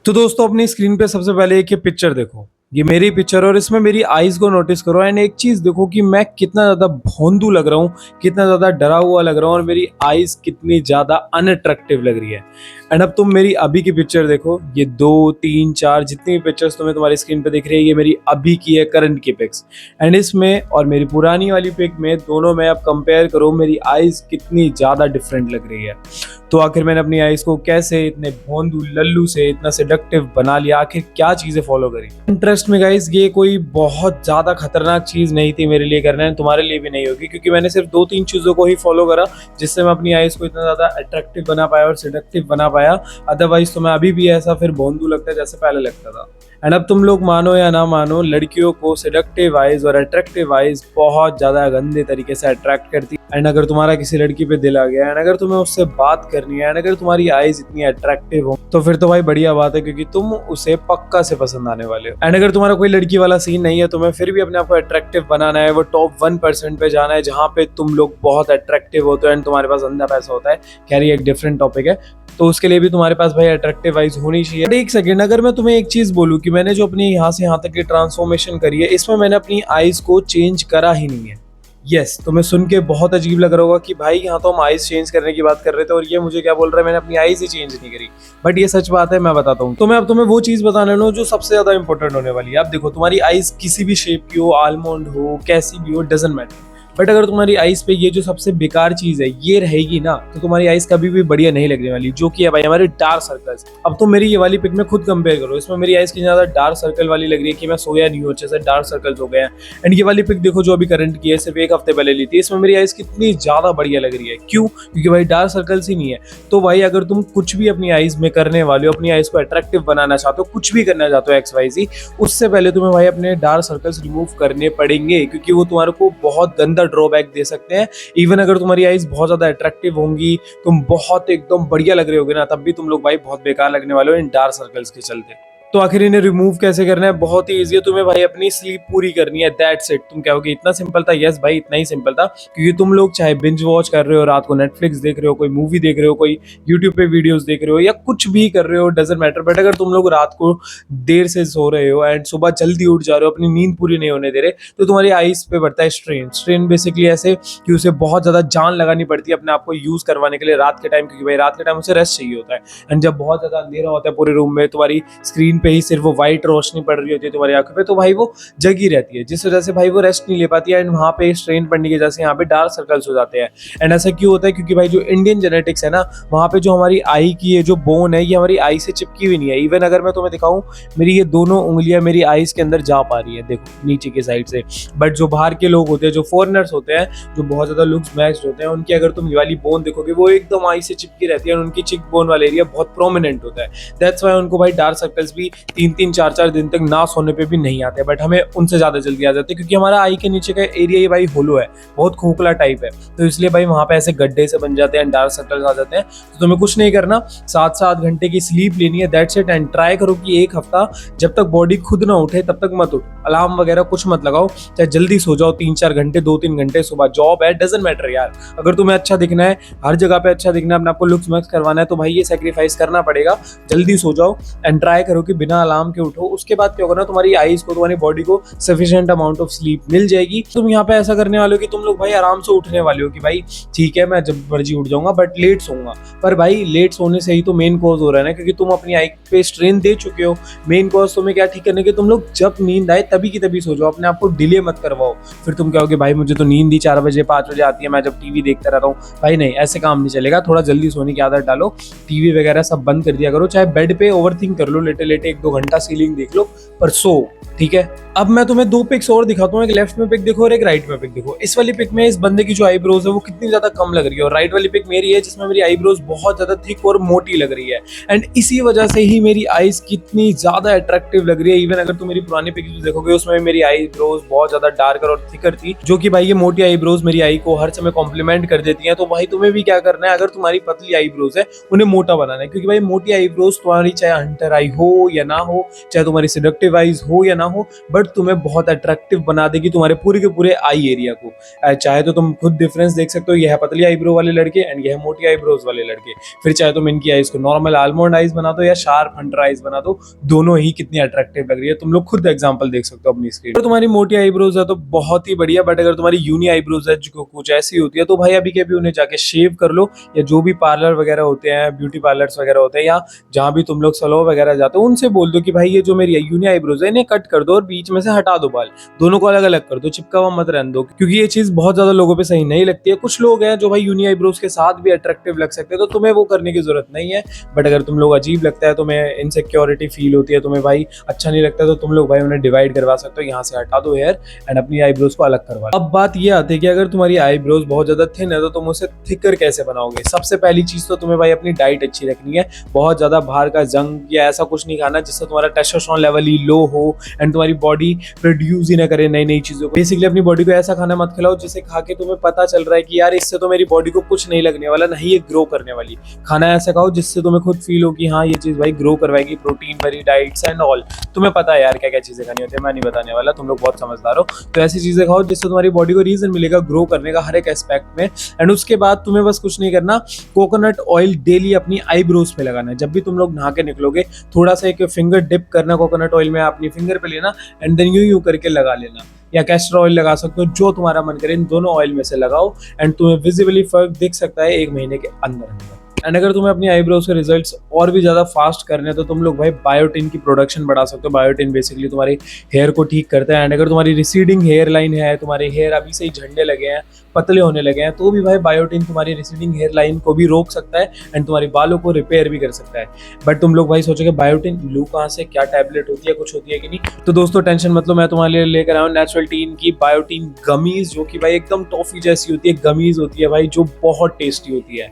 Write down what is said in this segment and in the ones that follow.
तो दोस्तों अपनी स्क्रीन पे सबसे पहले एक ये पिक्चर देखो। ये मेरी पिक्चर और इसमें मेरी आईज को नोटिस करो एंड एक चीज देखो कि मैं कितना ज्यादा भोंदू लग रहा हूँ, कितना ज्यादा डरा हुआ लग रहा हूँ और मेरी आईज कितनी ज्यादा अनअट्रैक्टिव लग रही है। एंड अब तुम मेरी अभी की पिक्चर देखो, ये 2 3 4 जितनी भी पिक्चर्स तुम्हें तुम्हारी स्क्रीन पे दिख रही है ये मेरी अभी की है, करंट की पिक्स। एंड इसमें और मेरी पुरानी वाली पिक में दोनों में अब कंपेयर करो मेरी आईज कितनी ज्यादा डिफरेंट लग रही है। तो आखिर मैंने अपनी आईज को कैसे इतने भोंदू लल्लू से इतना सेडक्टिव बना लिया, आखिर क्या चीजें फॉलो करी। इंटरेस्ट में गाइस ये कोई बहुत ज्यादा खतरनाक चीज नहीं थी मेरे लिए करना है, तुम्हारे लिए भी नहीं होगी, क्योंकि मैंने सिर्फ 2 3 चीजों को ही फॉलो करा जिससे मैं अपनी आईज को इतना ज्यादा अट्रैक्टिव बना पाया और सेडक्टिव बना पाया। अदरवाइज तो मैं अभी भी ऐसा फिर भोंदू लगता है जैसे पहले लगता था। एंड अब तुम लोग मानो या ना मानो, लड़कियों को सेडक्टिव आइज और अट्रैक्टिव आइज बहुत ज्यादा गंदे तरीके से अट्रैक्ट करती है। एंड अगर तुम्हारा किसी लड़की पे दिल आ गया एंड अगर तुम्हें उससे बात करनी है एंड अगर तुम्हारी आइज इतनी अट्रैक्टिव हो तो फिर तो भाई बढ़िया बात है, क्योंकि तुम उसे पक्का से पसंद आने वाले हो। एंड अगर तुम्हारा कोई लड़की वाला सीन नहीं है, तुम्हें फिर भी अपने आप को अट्रैक्टिव बनाना है, वो टॉप 1% पे जाना है जहाँ पे तुम लोग बहुत अट्रैक्टिव होते हो एंड तुम्हारे पास अंधा पैसा होता है, खैर ये एक डिफरेंट टॉपिक है, तो उसके लिए भी तुम्हारे पास भाई अट्रैक्टिव आइज होनी चाहिए। बट एक सेकंड, अगर मैं तुम्हें एक चीज बोलूं कि मैंने जो अपनी यहाँ से यहाँ तक की ट्रांसफॉर्मेशन करी है इसमें मैंने अपनी आइज को चेंज करा ही नहीं है। यस, तुम्हें सुन के बहुत अजीब लग रहा होगा कि भाई यहाँ तो हम आइज चेंज करने की बात कर रहे थे और ये मुझे क्या बोल रहा है मैंने अपनी आइज ही चेंज नहीं करी। बट ये सच बात है, मैं बताता हूँ। तो मैं अब तुम्हें वो चीज बताने लूँ जो सबसे ज्यादा इंपॉर्टेंट होने वाली है। अब देखो, तुम्हारी आइज किसी भी शेप की हो, आलमंड हो, कैसी भी हो, डजंट मैटर, बट अगर तुम्हारी आइज पे ये जो सबसे बेकार चीज है ये रहेगी ना तो तुम्हारी आइज कभी भी बढ़िया नहीं लगने वाली, जो कि है भाई हमारे डार्क सर्कल्स। अब तुम मेरी ये वाली पिक में खुद कंपेयर करो, इसमें मेरी आइज की ज्यादा डार्क सर्कल वाली लग रही है कि मैं सोया नहीं हूँ, अच्छे से डार्क सर्कल्स हो गए हैं। एंड ये वाली पिक देखो जो अभी करंट की है, सिर्फ 1 हफ्ते पहले ली थी, इसमें मेरी आइज कितनी ज्यादा बढ़िया लग रही है। क्यों? क्योंकि भाई डार्क सर्कल्स ही नहीं है। तो भाई अगर तुम कुछ भी अपनी आइज में करने वाले हो, अपनी आइज को अट्रैक्टिव बनाना चाहते हो, कुछ भी करना चाहते हो XYZ, उससे पहले तुम्हें भाई अपने डार्क सर्कल्स रिमूव करने पड़ेंगे, क्योंकि वो तुम्हारे को बहुत गंदा ड्रॉबैक दे सकते हैं। इवन अगर तुम्हारी आइज बहुत ज्यादा अट्रैक्टिव होंगी, तुम बहुत एकदम बढ़िया लग रहे होगे ना, तब भी तुम लोग भाई बहुत बेकार लगने वाले हो इन डार्क सर्कल्स के चलते। तो आखिर इन्हें रिमूव कैसे करना है? बहुत ही इजी है, तुम्हें भाई अपनी स्लीप पूरी करनी है, दैट्स इट। तुम कहोगे इतना सिंपल था? यस भाई इतना ही सिंपल था, क्योंकि तुम लोग चाहे बिंज वॉच कर रहे हो, रात को नेटफ्लिक्स देख रहे हो, कोई मूवी देख रहे हो, कोई यूट्यूब पे वीडियोस देख रहे हो या कुछ भी कर रहे हो, डजंट मैटर, बट अगर तुम लोग रात को देर से सो रहे हो एंड सुबह जल्दी उठ जा रहे हो, अपनी नींद पूरी नहीं होने दे रहे, तो तुम्हारी आइज पे बढ़ता है स्ट्रेन। स्ट्रेन बेसिकली ऐसे कि उसे बहुत ज्यादा जान लगानी पड़ती है अपने आप को यूज करवाने के लिए रात के टाइम, क्योंकि भाई रात के टाइम उसे रेस्ट चाहिए होता है। एंड जब बहुत ज्यादा अंधेरा होता है पूरे रूम में, तुम्हारी स्क्रीन पे ही सिर्फ वो वाइट रोशनी पड़ रही होती है तुम्हारी आंखों पे, तो भाई वो जगी रहती है, जिस वजह से भाई वो रेस्ट नहीं ले पाती है एंड वहां पे स्ट्रेन पड़ने की वजह से यहाँ पे डार्क सर्कल्स हो जाते हैं। एंड ऐसा क्यों होता है? क्योंकि भाई जो इंडियन जेनेटिक्स है ना, वहां पे जो हमारी आई की ये जो बोन है ये हमारी आई से चिपकी हुई नहीं है। इवन अगर मैं तुम्हें दिखाऊं, मेरी ये दोनों उंगलियां मेरी आईज के अंदर जा पा रही है, देखो नीचे की साइड से। बट जो बाहर के लोग होते हैं, जो फॉरेनर्स होते हैं, जो बहुत ज्यादा लुक्स मैच्ड होते हैं, उनकी अगर तुम ये वाली बोन देखोगे वो एकदम आई से चिपकी रहती है और उनकी चिक बोन वाला एरिया बहुत प्रोमिनेंट होता है। दैट्स वाई उनको भाई डार्क सर्कल्स भी 3 3 4 4 दिन तक ना सोने पे भी नहीं आते, बट हमें उनसे ज्यादा जल्दी आ जाते हैं, क्योंकि हमारा आई के नीचे का एरिया ये भाई होलो है, बहुत खोखला टाइप है, तो इसलिए भाई वहां पे ऐसे गड्ढे से बन जाते हैं, डार्क सर्कल्स आ जाते हैं। तो तुम्हें कुछ नहीं करना, 7 7 घंटे की स्लीप लेनी है, दैट्स इट। एंड ट्राई करो कि 1 हफ्ता जब तक बॉडी खुद ना उठे तब तक मत उठ, अलार्म वगैरह कुछ मत लगाओ, चाहे जल्दी सो जाओ 3 4 घंटे, 2 3 घंटे, सुबह जॉब है, डजंट मैटर यार। अगर तुम्हें अच्छा दिखना है, हर जगह पे अच्छा दिखना है, अपने आपको लुक्स मैक्स करवाना है, तो भाई ये सेक्रीफाइस करना पड़ेगा, जल्दी सो जाओ एंड ट्राई करो कि बिना अलार्म के उठो। उसके बाद क्या होगा ना, तुम्हारी आईज को, तुम्हारी बॉडी को सफिशिएंट अमाउंट ऑफ स्लीप मिल जाएगी। तुम यहाँ पे ऐसा करने वाले हो कि तुम लोग भाई आराम से उठने वाले हो कि भाई ठीक है मैं जब मर्जी उठ जाऊंगा बट लेट सोऊंगा। पर भाई लेट सोने से ही तो मेन कॉज हो रहा है ना, क्योंकि तुम अपनी आई पे स्ट्रेन दे चुके हो। मेन कॉज तुम्हें क्या ठीक करने के, तुम लोग जब नींद आए तभी की तभी सो जाओ, अपने आप को डिले मत करवाओ। फिर तुम कहोगे भाई मुझे तो नींद ही 4 बजे 5 बजे आती है, मैं जब टीवी देखता रहता हूँ। भाई नहीं, ऐसे काम नहीं चलेगा, थोड़ा जल्दी सोने की आदत डालो, टीवी वगैरह सब बंद कर दिया करो, चाहे बेड पे ओवरथिंक कर लो, लेटे लेटे 1 2 घंटा सीलिंग देख लो, पर सो, ठीक है। अब मैं तुम्हें 2 पिक्स और दिखाता हूँ, एक लेफ्ट में पिक देखो और एक राइट में पिक देखो। इस वाली पिक में इस बंदे की जो आईब्रोज है वो कितनी ज्यादा कम लग रही है, और राइट वाली पिक मेरी है जिसमें मेरी आईब्रोज बहुत ज्यादा थिक और मोटी लग रही है। एंड इसी वजह से ही मेरी आईज कितनी ज्यादा अट्रैक्टिव लग रही है। इवन अगर तुम मेरी पुरानी पिक देखोगे उसमें मेरी आईब्रोज बहुत ज्यादा डार्कर और थिकर थी, जो कि भाई ये मोटी आईब्रोज मेरी आई को हर समय कॉम्प्लीमेंट कर देती है। तो भाई तुम्हें भी क्या करना है, अगर तुम्हारी पतली आईब्रोज है उन्हें मोटा बनाना है, क्योंकि भाई मोटी आईब्रोज तुम्हारी चाहे हंटर आई हो या ना हो, चाहे तुम्हारी सिडक्टिव आईज हो या ना हो, बट तुम्हें बहुत अट्रैक्टिव बना देगी तुम्हारे पूरे के पूरे आई एरिया को। चाहे तो तुम खुद डिफरेंस देख सकते हो, यह है पतली आईब्रो वाले लड़के एंड यह है मोटी आईब्रोज वाले लड़के। फिर चाहे तुम इनकी आईज को नॉर्मल आलमंड आईज बना दो या शार्प हंटर आईज बना दो, दोनों ही कितनी अट्रैक्टिव लग रही है, तुम लोग खुद एग्जांपल देख सकते हो अपनी स्क्रीन। तो तुम्हारी मोटी आईब्रोज है तो बहुत ही बढ़िया, बट अगर तुम्हारी यूनी आईब्रोज है जो कुछ ऐसी होती है, तो भाई अभी के अभी उन्हें जाके शेव कर लो, या जो भी पार्लर वगैरह होते हैं, ब्यूटी पार्लर्स वगैरह होते हैं, या जहां भी तुम लोग सैलून वगैरह जाते हो, उनसे बोल दो कि भाई ये जो मेरी यूनी आईब्रोज है इन्हें कट कर दो और बीच में से हटा दो बाल, दोनों को अलग अलग कर दो, चिपका हुआ मत रहने दो, क्योंकि ये चीज बहुत ज्यादा लोगों पे सही नहीं लगती है। कुछ लोग हैं जो भाई यूनी आईब्रोज के साथ भी अट्रैक्टिव लग सकते हैं, तो तुम्हें वो करने की जरूरत नहीं है। बट अगर तुम लोग अजीब लगता है, तुम्हें इनसिक्योरिटी फील होती है, तुम्हें भाई अच्छा नहीं लगता, तो तुम लोग भाई उन्हें डिवाइड करवा सकते हो, यहाँ से हटा दो हेयर एंड अपनी आईब्रोज को अलग करवा। अब बात ये आती है कि अगर तुम्हारी आईब्रोज बहुत ज्यादा थिन है तो तुम उसे थिकर कैसे बनाओगे। सबसे पहली चीज तो तुम्हें भाई अपनी डाइट अच्छी रखनी है, बहुत ज्यादा बाहर का जंक या ऐसा कुछ नहीं खाना जिससे तुम्हारा टेस्टोस्टेरोन लेवल ही लो हो एंड तुम्हारी बॉडी प्रोड्यूस ही ना करे नई नई चीजों को। बेसिकली अपनी बॉडी को ऐसा खाना मत खिलाओ जिसे खा के तुम्हें पता चल रहा है कि यार इससे तो मेरी बॉडी को कुछ नहीं लगने वाला, नहीं ये ग्रो करने वाली। खाना ऐसा खाओ जिससे तुम्हें खुद फील हो कि हाँ ये चीज भाई ग्रो करवाएगी, प्रोटीन भरी डाइट्स एंड ऑल। तुम्हें पता है यार क्या क्या चीजें खानी होती है, मैं नहीं बताने वाला, तुम लोग बहुत समझदार हो। तो ऐसी चीजें खाओ जिससे तुम्हारी बॉडी को रीजन मिलेगा ग्रो करने का हर एक एस्पेक्ट में। एंड उसके बाद तुम्हें बस कुछ नहीं करना, कोकोनट ऑयल डेली अपनी आईब्रोज पे लगाना है। जब भी तुम लोग नहा के निकलोगे, थोड़ा सा एक फिंगर डिप करना कोकोनट ऑयल में, अपनी फिंगर पे लेना एंड देन यूं करके लगा लेना, या कैस्टर ऑयल लगा सकते हो, जो तुम्हारा मन करे, इन दोनों ऑयल में से लगाओ एंड तुम्हें विजिबली फर्क दिख सकता है 1 महीने के अंदर। एंड अगर तुम्हें अपनी आईब्रोज के रिजल्ट्स और भी ज्यादा फास्ट करने हैं तो तुम लोग भाई बायोटिन की प्रोडक्शन बढ़ा सकते हो। बायोटिन बेसिकली तुम्हारे हेयर को ठीक करता है। एंड अगर तुम्हारी रिसीडिंग हेयर लाइन है, तुम्हारे हेयर अभी से ही झड़ने लगे हैं, पतले होने लगे हैं, तो भी भाई बायोटिन तुम्हारी रिसीडिंग हेयर लाइन को भी रोक सकता है एंड तुम्हारी बालों को रिपेयर भी कर सकता है। बट तुम लोग भाई सोचोगे बायोटिन लू कहाँ से, क्या टैबलेट होती है, कुछ होती है कि नहीं? तो दोस्तों टेंशन मतलब मैं तुम्हारे लिए लेकर आया हूँ नेचुरल टीन की बायोटिन गमीज, जो कि भाई एकदम टॉफी जैसी होती है, गमीज होती है भाई, जो बहुत टेस्टी होती है।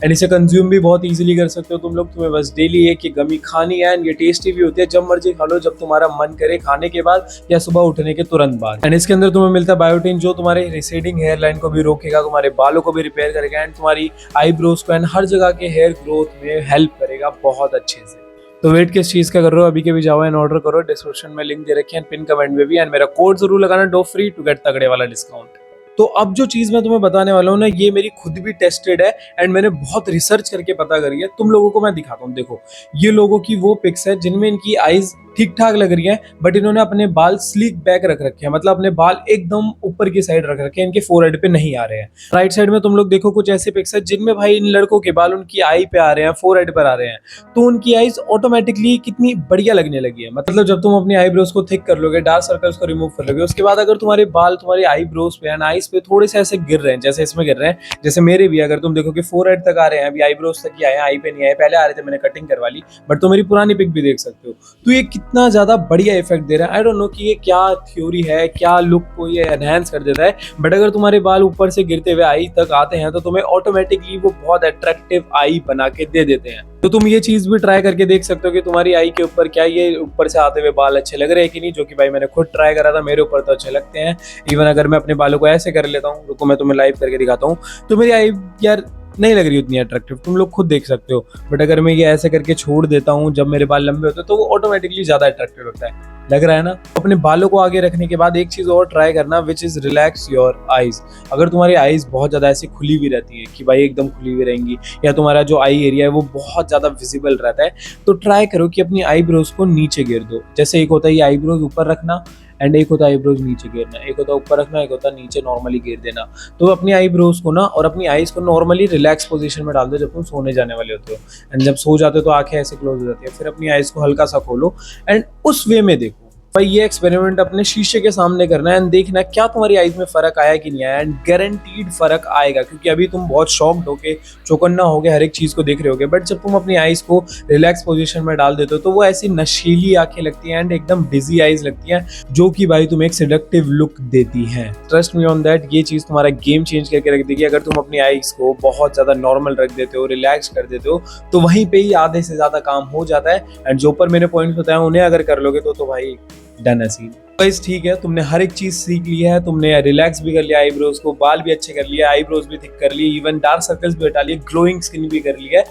एंड इसे कंज्यूम भी बहुत इजीली कर सकते हो तुम लोग। तुम्हें बस डेली एक ये गमी खानी है एंड ये टेस्टी भी होती है। जब मर्जी खा लो, जब तुम्हारा मन करे, खाने के बाद या सुबह उठने के तुरंत बाद। एंड इसके अंदर तुम्हें मिलता है बायोटिन, जो तुम्हारे रिसीडिंग हेयर लाइन को भी रोकेगा, तुम्हारे बालों को भी रिपेयर करेगा एंड तुम्हारी आईब्रोज को एंड हर जगह के हेयर ग्रोथ में हेल्प करेगा बहुत अच्छे से। तो वेट किस चीज का कर रहे हो, अभी के भी जाओ एंड ऑर्डर करो। डिस्क्रिप्शन में लिंक दे रखी है, पिन कमेंट में भी, एंड मेरा कोड जरूर लगाना डो फ्री टू गेट तगड़े वाला डिस्काउंट। तो अब जो चीज मैं तुम्हें बताने वाला हूँ ना, ये मेरी खुद भी टेस्टेड है एंड मैंने बहुत रिसर्च करके पता करी है। तुम लोगों को मैं दिखाता हूँ, देखो ये लोगों की वो पिक्स है जिनमें इनकी आईज ठीक ठाक लग रही है, बट इन्होंने अपने बाल स्लीक बैक रख रखे हैं, मतलब अपने बाल एकदम ऊपर की साइड रख रखे हैं, इनके फोरहेड पे नहीं आ रहे हैं। राइट साइड में तुम लोग देखो कुछ ऐसे पिक्स है जिनमें भाई इन लड़कों के बाल उनकी आई पे आ रहे हैं, फोरहेड पर आ रहे हैं, तो उनकी आईज ऑटोमेटिकली कितनी बढ़िया लगने लगी है। मतलब जब तुम अपनी आईब्रोज को थिक कर लोगे, डार्क सर्कल्स को रिमूव कर लोगे, उसके बाद अगर तुम्हारे बाल तुम्हारी आईब्रोज पे एंड आईज पे थोड़े से ऐसे गिर रहे हैं, जैसे इसमें गिर रहे हैं, जैसे मेरे भी, अगर तुम देखो कि फोरहेड तक आ रहे हैं, अभी आईब्रोज तक ही आए हैं, आई पे नहीं आए, पहले आ रहे थे, मैंने कटिंग करवा ली, बट तो मेरी पुरानी पिक भी देख सकते हो। तो ये कितना ज्यादा बढ़िया इफेक्ट दे रहा है। आई डोंट नो कि ये क्या थ्योरी है, क्या लुक को ये एनहांस कर देता है, बट अगर तुम्हारे बाल ऊपर से गिरते हुए आई तक आते हैं तो तुम्हें ऑटोमेटिकली वो बहुत अट्रैक्टिव आई बना के दे देते हैं। तो तुम ये चीज भी ट्राई करके देख सकते हो कि तुम्हारी आई के ऊपर क्या ये ऊपर से आते हुए बाल अच्छे लग रहे हैं कि नहीं, जो कि भाई मैंने खुद ट्राई करा था, मेरे ऊपर तो अच्छे लगते हैं। इवन अगर मैं अपने बालों को ऐसे कर लेता हूँ, रुको मैं तुम्हें लाइव करके दिखाता हूँ, तो मेरी आई यार नहीं लग रही उतनी अट्रैक्टिव, तुम लोग खुद देख सकते हो। बट अगर मैं ये ऐसे करके छोड़ देता हूँ, जब मेरे बाल लंबे होते हैं, तो वो ऑटोमेटिकली ज्यादा अट्रैक्टिव लगता है। लग रहा है ना? अपने बालों को आगे रखने के बाद एक चीज और ट्राई करना, which is relax your eyes. अगर तुम्हारी आईज बहुत ज्यादा ऐसी खुली हुई रहती है कि भाई एकदम खुली हुई रहेंगी, या तुम्हारा जो आई एरिया है वो बहुत ज्यादा विजिबल रहता है, तो ट्राई करो कि अपनी आईब्रोज को नीचे गिर दो। जैसे एक होता है ये आईब्रोज ऊपर रखना एंड एक होता है आईब्रोज नीचे गिरना, एक होता है ऊपर रखना, एक होता है नीचे नॉर्मली गिर देना। तो अपनी आईब्रोज को ना और अपनी आईज को नॉर्मली रिलैक्स पोजीशन में डाल दो जब तुम सोने जाने वाले होते हो। एंड जब सो जाते हो तो आंखें ऐसे क्लोज हो जाती है, फिर अपनी आईज को हल्का सा खोलो एंड उस वे में देखो। भाई ये एक्सपेरिमेंट अपने शीशे के सामने करना है एंड देखना क्या तुम्हारी आईज में फर्क आया कि नहीं आया, एंड गारंटीड फर्क आएगा, क्योंकि अभी तुम बहुत शॉक्ड होके चौकन्ना होगे हर एक चीज को देख रहे होगे, बट जब तुम अपनी आईज को रिलैक्स पोजीशन में डाल देते हो तो वो ऐसी नशीली आंखें लगती हैं एंड एकदम डिजी आईज लगती हैं, जो कि भाई तुम्हें एक सेडक्टिव लुक देती हैं। ट्रस्ट मी ऑन दैट, ये चीज तुम्हारा गेम चेंज करके रख देगी। अगर तुम अपनी आईज को बहुत ज्यादा नॉर्मल रख देते हो, रिलैक्स कर देते हो, तो वहीं पे ही आधे से ज्यादा काम हो जाता है। एंड जो ऊपर मैंने पॉइंट्स बताए उन्हें अगर कर लोगे तो भाई डन है सीन। गाइस ठीक है, तुमने हर एक चीज सीख ली है, तुमने रिलैक्स भी कर लिया आईब्रोज को, बाल भी अच्छे कर लिए, आईब्रोज भी थिक कर लिए, इवन डार्क सर्कल्स भी हटा लिए, ग्लोइंग स्किन भी कर ली है।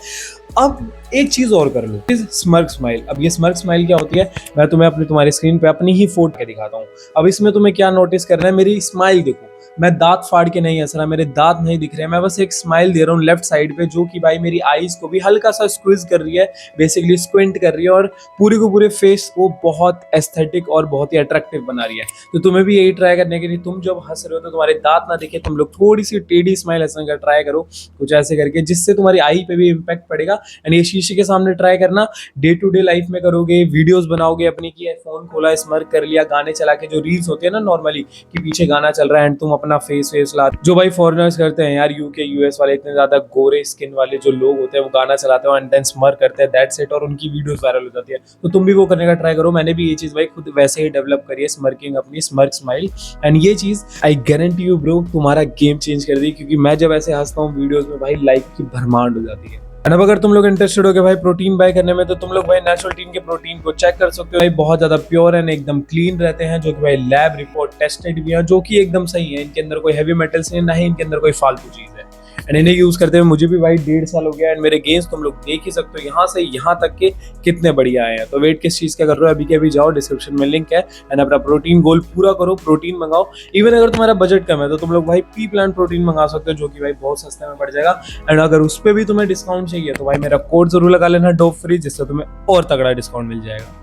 अब एक चीज और कर लो, स्मर्क स्माइल। अब ये स्मर्क स्माइल क्या होती है, मैं तुम्हें तुम्हारी स्क्रीन पे अपनी ही फोटो के दिखाता हूँ। अब इसमें तुम्हें क्या नोटिस करना है, मेरी स्माइल देखो, मैं दांत फाड़ के नहीं हंस रहा, मेरे दांत नहीं दिख रहे हैं, मैं बस एक स्माइल दे रहा हूँ लेफ्ट साइड पे, जो कि भाई मेरी आईज को भी हल्का सा स्क्विज कर रही है, बेसिकली स्क्विंट कर रही है, और पूरे को पूरे फेस को बहुत एस्थेटिक और बहुत ही अट्रैक्टिव बना रही है। तो तुम्हें भी यही ट्राई करने के लिए, तुम जब हंस रहे हो तो तुम्हारे दांत ना दिखे, तुम लोग थोड़ी सी टेढ़ी स्माइल हंसने का ट्राई करो, कुछ ऐसे करके, जिससे तुम्हारी आई पे भी इम्पैक्ट पड़ेगा। एंड ये शीशे के सामने ट्राई करना, डे टू डे लाइफ में करोगे, वीडियोस बनाओगे अपनी की, फोन खोला, स्मर्क कर लिया, गाने चला के, जो रील्स होती है ना नॉर्मली कि पीछे गाना चल रहा है एंड तुम अपना फेस ला, जो भाई फॉरेनर्स करते हैं यार, यूके यूएस वाले, इतने ज्यादा गोरे स्किन वाले जो लोग होते हैं, वो गाना चलाते हैं एंड देन स्मर्क करते हैं, दैट्स इट, और उनकी वीडियोस वायरल हो जाती है। तो तुम भी वो करने का ट्राई करो। मैंने भी ये चीज भाई खुद वैसे ही डेवलप करी है, स्मर्किंग, अपनी स्मर्क स्माइल। एंड ये चीज आई गारंटी यू ब्रो, तुम्हारा गेम चेंज कर दी, क्योंकि मैं जब ऐसे हंसता हूँ वीडियोस में भाई, लाइक की भरमार हो जाती है। अब अगर तुम लोग इंटरेस्टेड हो गए भाई प्रोटीन बाय करने में, तो तुम लोग भाई नेचुरल टीन के प्रोटीन को चेक कर सकते हो भाई, बहुत ज्यादा प्योर एंड एकदम क्लीन रहते हैं, जो कि भाई लैब रिपोर्ट टेस्टेड भी है, जो कि एकदम सही है। इनके अंदर कोई हैवी मेटल्स नहीं, ना ही इनके अंदर कोई फालतू चीज है। एंड इन्हें यूज करते हुए मुझे भी भाई 1.5 साल हो गया, एंड मेरे गेन्स तुम लोग देख ही सकते हो यहाँ से यहाँ तक के कितने बढ़िया आए हैं। तो वेट किस चीज का कर रहे हो, अभी के अभी जाओ, डिस्क्रिप्शन में लिंक है, एंड अपना प्रोटीन गोल पूरा करो, प्रोटीन मंगाओ। इवन अगर तुम्हारा बजट कम है तो तुम लोग भाई पी प्लांट प्रोटीन मंगा सकते हो, जो कि भाई बहुत सस्ते में पड़ जाएगा। एंड अगर उस पर भी तुम्हें डिस्काउंट चाहिए तो भाई मेरा कोड जरूर लगा लेना, डोप फ्री, जिससे तुम्हें और तगड़ा डिस्काउंट मिल जाएगा।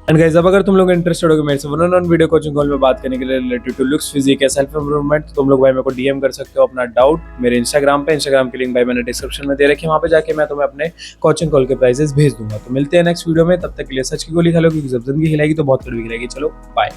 एंड गाइस, अब अगर तुम लोग इंटरेस्टेड हो मेरे से one on one video coaching call में बात करने के लिए रिलेटेड टू लुक्स, फिजिक या सेल्फ इंप्रूवमेंट, तो तुम लोग भाई मेरे को डीएम कर सकते हो अपना डाउट मेरे इंस्टाग्राम पे। इंस्टाग्राम की लिंक भाई मैंने डिस्क्रिप्शन में दे रखी है, वहाँ पे जाके मैं तुम्हें अपने कोचिंग कॉल के प्राइसेस भेज दूंगा। तो मिलते हैं नेक्स्ट वीडियो में, तब तक के लिए सच की गोली खा लो, क्योंकि जब जिंदगी हिलाएगी तो बहुत कड़वी गिरेगी। चलो बाय।